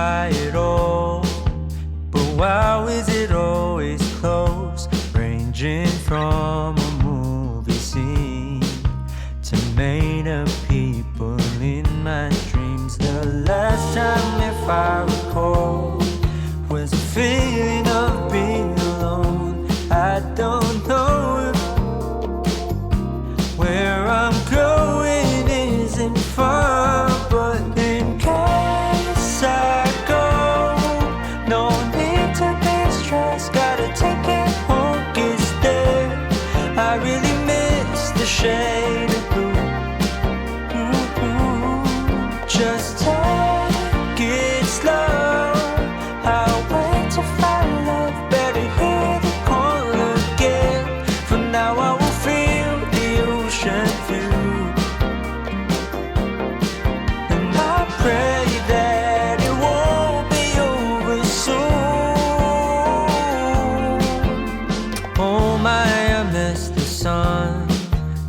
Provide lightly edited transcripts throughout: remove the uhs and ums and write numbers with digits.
justify it all. But wow, is it always close, ranging from a movie scene to made up people in my dreams. The last time, if I recall, was a feeling of being alone. I don't know if where I'm going isn't far, but in case I go, no need to be stressed. Gotta take it home, it's there. I really miss the shade of blue. Just take it slow. I'll wait to find love. Better hear the call again. For now I will feel the ocean view, and I pray that it won't be over soon. Oh my, I miss the sun.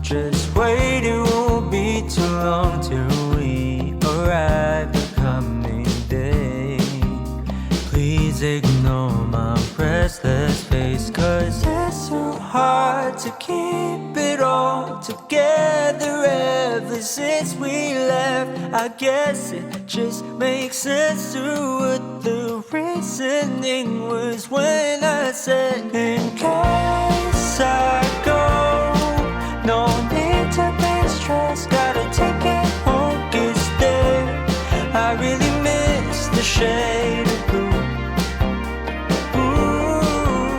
Just wait, it won't be too long till we arrive the coming day. Please ignore my restless face, 'cause it's so hard to keep it all together ever since we left. I guess it just makes sense to what the reasoning was when I said, in case I go, no need to be stressed. Gotta take it home, it's there. I really miss the shade of blue.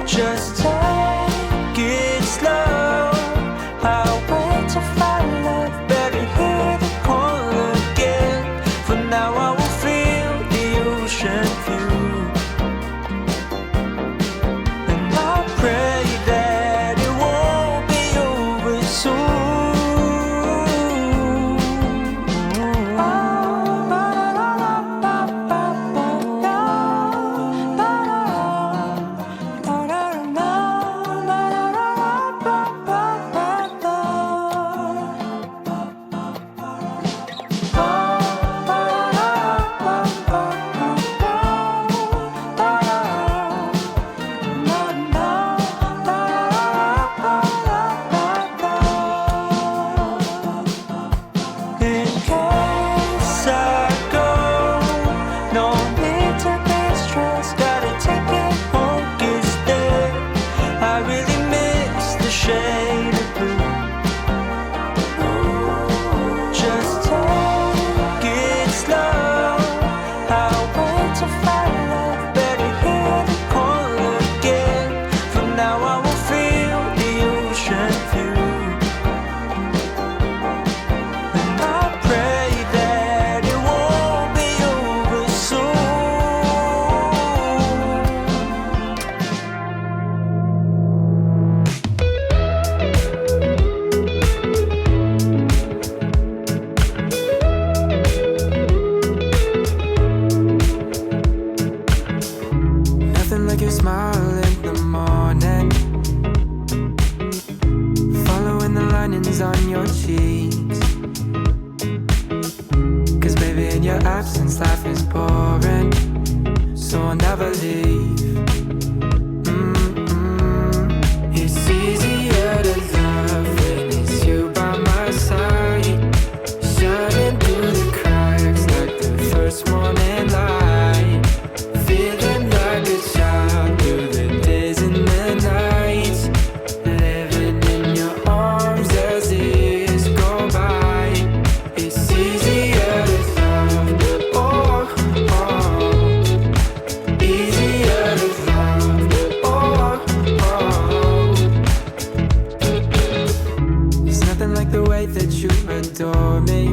Just take it slow. I'll wait to find love. Better hear the call again. For now I will feel the ocean view, and I pray that it won't be over soon. In case I go, no need to be stressed. Gotta take it home, it's there. I really miss the shade of blue. Just take it slow. I'll wait to find love. Better hear the call again. For now I will feel the ocean view, and I pray that it won't be over Nothing like your smile in the morning, following the linings on your cheeks. 'Cause baby, in your absence life is boring, so I'll never leave. It's easier to love when it's you by my side, shining through the cracks like the first morning light. Feeling like a child through the days and the nights, living in your arms as the years go by. It's easier to love, oh, oh. Easier to love, oh, oh. There's nothing like the way that you adore me.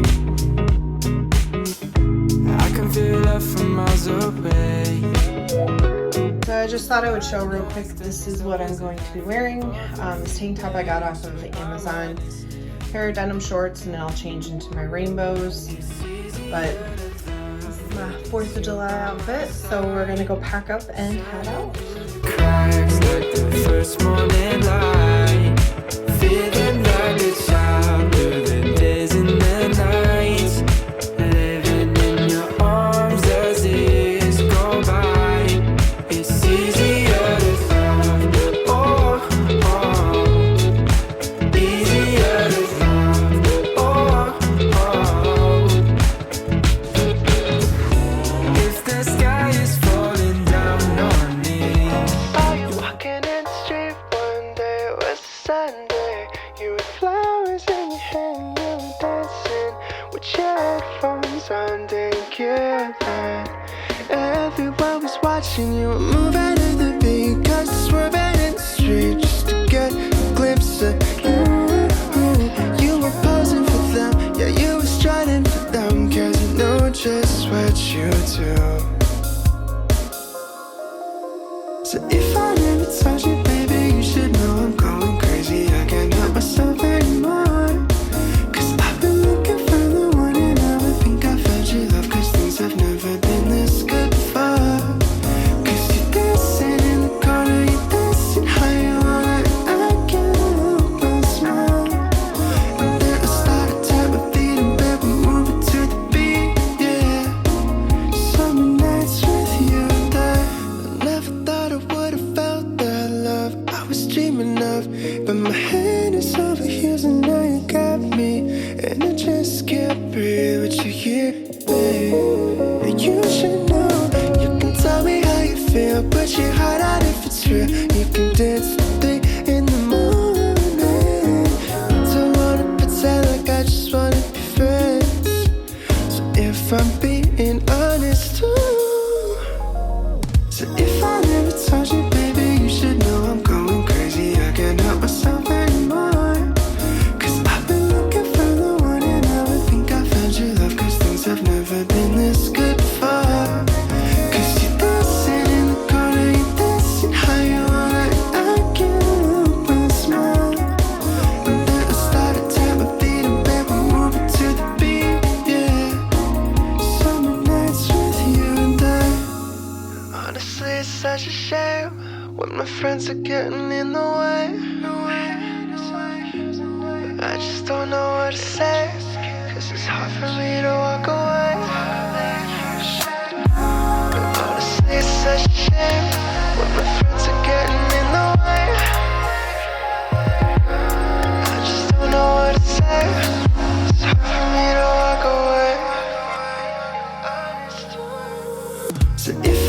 I can feel love from miles away. So I just thought I would show real quick. This is what I'm going to be wearing. This tank top I got off of Amazon. Pair of denim shorts, and then I'll change into my rainbows. But this is my 4th of July outfit. So we're gonna go pack up and head out. Cracks like the first morning light, feeling like a child through the days and the nights, living in your arms as the years watching you moving in the beat, cause swerving in the street just to get a glimpse of you. You were posing for them, yeah, you were striding for them, cause you know just what you do. So if I never touch you, baby, you should know I'm going crazy. I can't help myself anymore, cause I've been looking for the one and I would think I found your love, cause things have never been this good before. Cause you're dancing in the corner, you're dancing how you want it, I can't help but smile. And then I started tap my feet and bed, we move it to the beat, yeah. Summer nights with you there, I never thought I would've felt that love I was dreaming of. But my hand is over heels and now you got me, and I just can't breathe with you here, babe. And you should know, you can tell me how you feel, put your heart out if it's real. You can dance till 3 in the morning. I don't wanna pretend like I just wanna be friends. So if I'm being honest too, so if I never touch you, baby, you should know I'm going crazy. I can't help myself anymore, cause I've been looking for the one and I would think I found your love, cause things have never been this good before. Cause you're dancing in the corner, you're dancing how you want it, I can't help but smile. And then I started tap my feet and bed, we move it to the beat, yeah. Summer nights with you and I. Honestly, it's such a shame when my friends are getting in the way. I just don't know what to say, cause it's hard for me to walk away. Honestly, it's such a shame when my friends are getting in the way. I just don't know what to say, it's hard for me to walk away. So if